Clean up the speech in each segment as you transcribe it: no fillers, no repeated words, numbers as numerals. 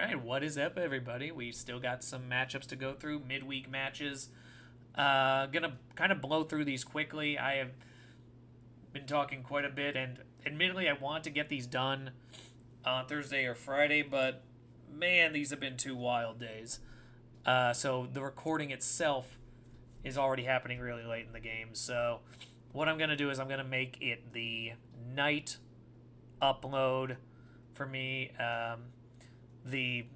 All right, what is up, everybody? We still got some matchups to go through, midweek matches. Gonna kind of blow through these quickly. I have been talking quite a bit, and admittedly, I want to get these done on Thursday or Friday, but man, these have been 2 wild days. So the recording itself is already happening really late in the game. So what I'm gonna do is I'm gonna make it the night upload for me. The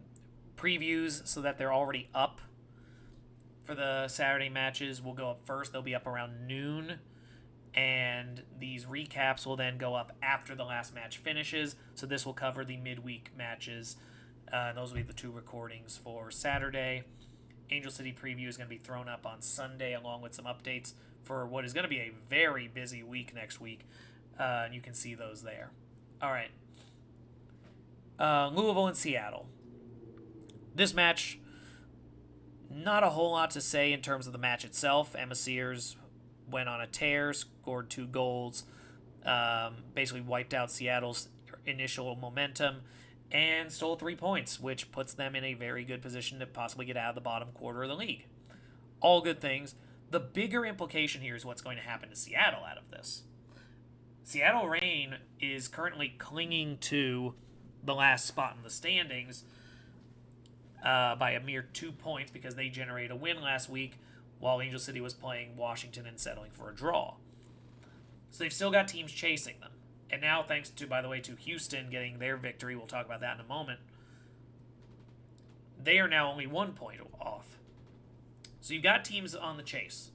previews so that they're already up for the Saturday matches will go up first. They'll be up around noon. And these recaps will then go up after the last match finishes. So this will cover the midweek matches. Those will be the two recordings for Saturday. Angel City preview is going to be thrown up on Sunday along with some updates for what is going to be a very busy week next week. You can see those there. All right. Louisville and Seattle. This match, not a whole lot to say in terms of the match itself. Emma Sears went on a tear, scored 2 goals, basically wiped out Seattle's initial momentum, and stole 3 points, which puts them in a very good position to possibly get out of the bottom quarter of the league. All good things. The bigger implication here is what's going to happen to Seattle out of this. Seattle Reign is currently clinging to the last spot in the standings by a mere 2 points because they generated a win last week while Angel City was playing Washington and settling for a draw. So they've still got teams chasing them. And now, thanks to, by the way, to Houston getting their victory, we'll talk about that in a moment, they are now only 1 point off. So you've got teams on the chase.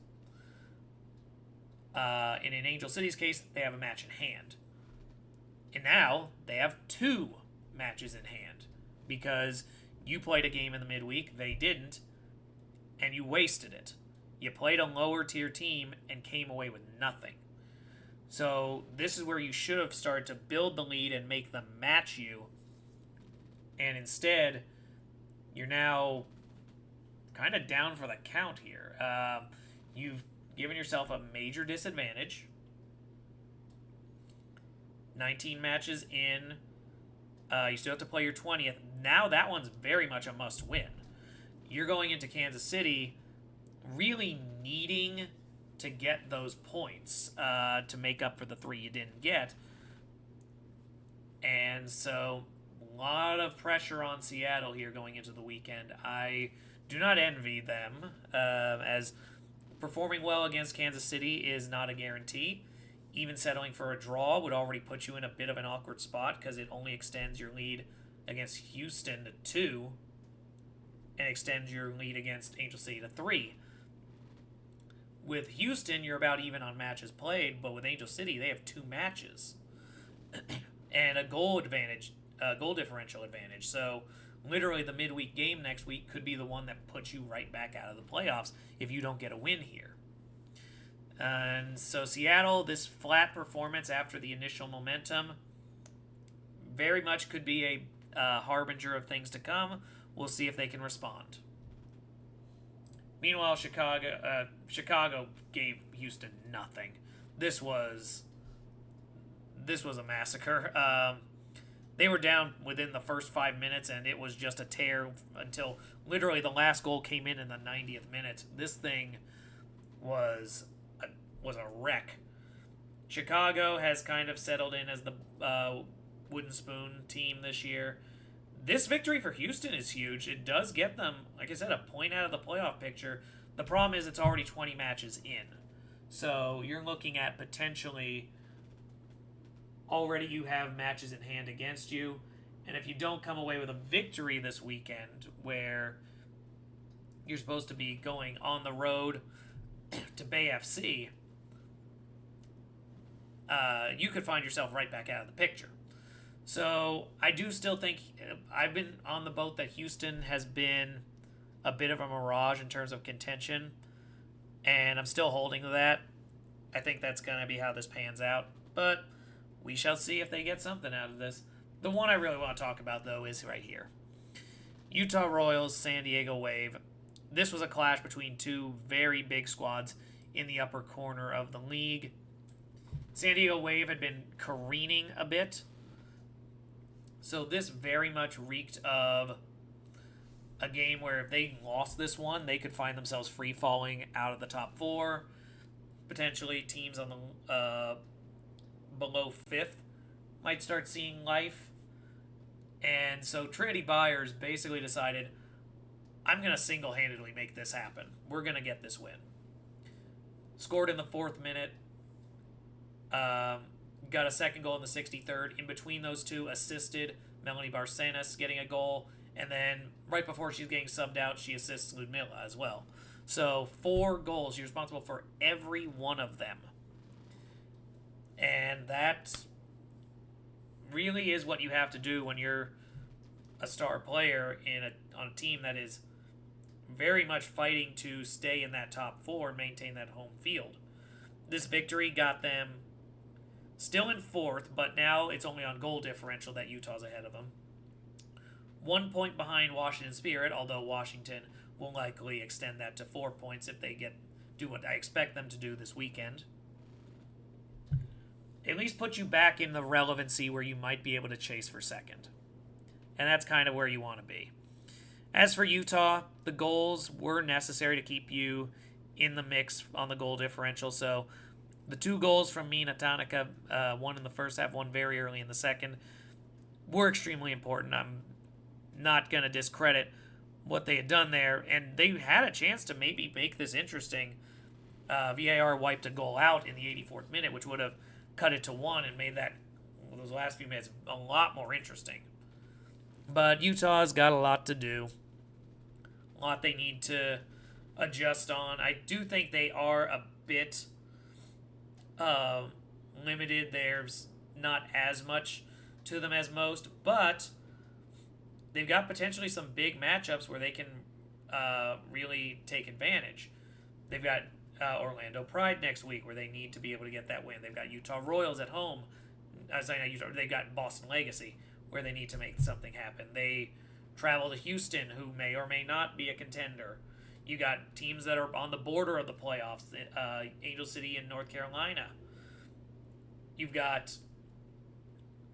And in Angel City's case, they have a match in hand. And now they have 2 matches in hand because you played a game in the midweek, they didn't, and you wasted it. You played a lower tier team and came away with nothing. So this is where you should have started to build the lead and make them match you. And instead, you're now kind of down for the count here. You've given yourself a major disadvantage. 19 matches in. You still have to play your 20th. Now that one's very much a must win. You're going into Kansas City really needing to get those points to make up for the 3 you didn't get. And so, a lot of pressure on Seattle here going into the weekend. I do not envy them, as performing well against Kansas City is not a guarantee. Even settling for a draw would already put you in a bit of an awkward spot because it only extends your lead against Houston to 2 and extends your lead against Angel City to 3. With Houston, you're about even on matches played, but with Angel City, they have 2 matches and a goal differential advantage. So literally the midweek game next week could be the one that puts you right back out of the playoffs if you don't get a win here. And so Seattle, this flat performance after the initial momentum very much could be a harbinger of things to come. We'll see if they can respond. Meanwhile, Chicago gave Houston nothing. This was a massacre. They were down within the first 5 minutes, and it was just a tear until literally the last goal came in the 90th minute. This thing was a wreck. Chicago has kind of settled in as the wooden spoon team this year. This victory for Houston is huge. It does get them, like I said, a point out of the playoff picture. The problem is it's already 20 matches in. So you're looking at potentially already you have matches in hand against you. And if you don't come away with a victory this weekend where you're supposed to be going on the road to Bay FC, you could find yourself right back out of the picture. So I do still think I've been on the boat that Houston has been a bit of a mirage in terms of contention, and I'm still holding to that. I think that's going to be how this pans out, but we shall see if they get something out of this. The one I really want to talk about, though, is right here. Utah Royals, San Diego Wave. This was a clash between 2 very big squads in the upper corner of the league. San Diego Wave had been careening a bit, so this very much reeked of a game where if they lost this one, they could find themselves free falling out of the top four. Potentially, teams on the below fifth might start seeing life. And so Trinity Byers basically decided, I'm going to single handedly make this happen. We're going to get this win. Scored in the 4th minute. Got a second goal in the 63rd. In between those two, assisted Melanie Barcenas getting a goal. And then right before she's getting subbed out, she assists Ludmilla as well. So 4 goals. She's responsible for every one of them. And that really is what you have to do when you're a star player on a team that is very much fighting to stay in that top 4 and maintain that home field. This victory got them still in 4th, but now it's only on goal differential that Utah's ahead of them. 1 point behind Washington Spirit, although Washington will likely extend that to 4 points if they do what I expect them to do this weekend. At least put you back in the relevancy where you might be able to chase for second. And that's kind of where you want to be. As for Utah, the goals were necessary to keep you in the mix on the goal differential. So the 2 goals from Mina Tanaka, one in the first half, one very early in the second, were extremely important. I'm not going to discredit what they had done there. And they had a chance to maybe make this interesting. VAR wiped a goal out in the 84th minute, which would have cut it to 1 and made those last few minutes a lot more interesting. But Utah's got a lot to do. A lot they need to adjust on. I do think they are a bit limited. There's not as much to them as most, but they've got potentially some big matchups where they can really take advantage. They've got Orlando Pride next week where they need to be able to get that win. They've got Utah Royals at home. They've got Boston Legacy where they need to make something happen. They travel to Houston, who may or may not be a contender. You got teams that are on the border of the playoffs, Angel City in North Carolina. You've got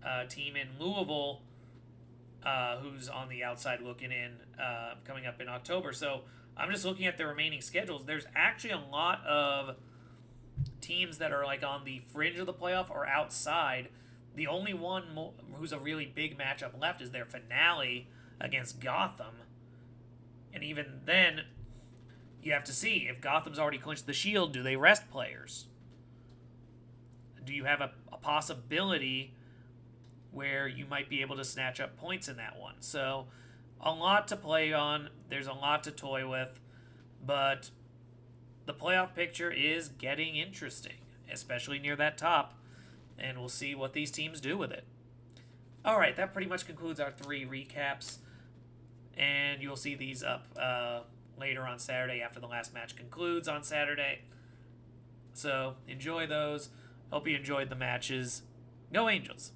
a team in Louisville who's on the outside looking in, coming up in October. So I'm just looking at the remaining schedules. There's actually a lot of teams that are like on the fringe of the playoff or outside. The only one who's a really big matchup left is their finale against Gotham. And even then, you have to see, if Gotham's already clinched the Shield, do they rest players? Do you have a possibility where you might be able to snatch up points in that one? So, a lot to play on. There's a lot to toy with. But the playoff picture is getting interesting, especially near that top. And we'll see what these teams do with it. All right, that pretty much concludes our 3 recaps. And you'll see these up later on Saturday after the last match concludes on Saturday. So enjoy those. Hope you enjoyed the matches. Go Angels!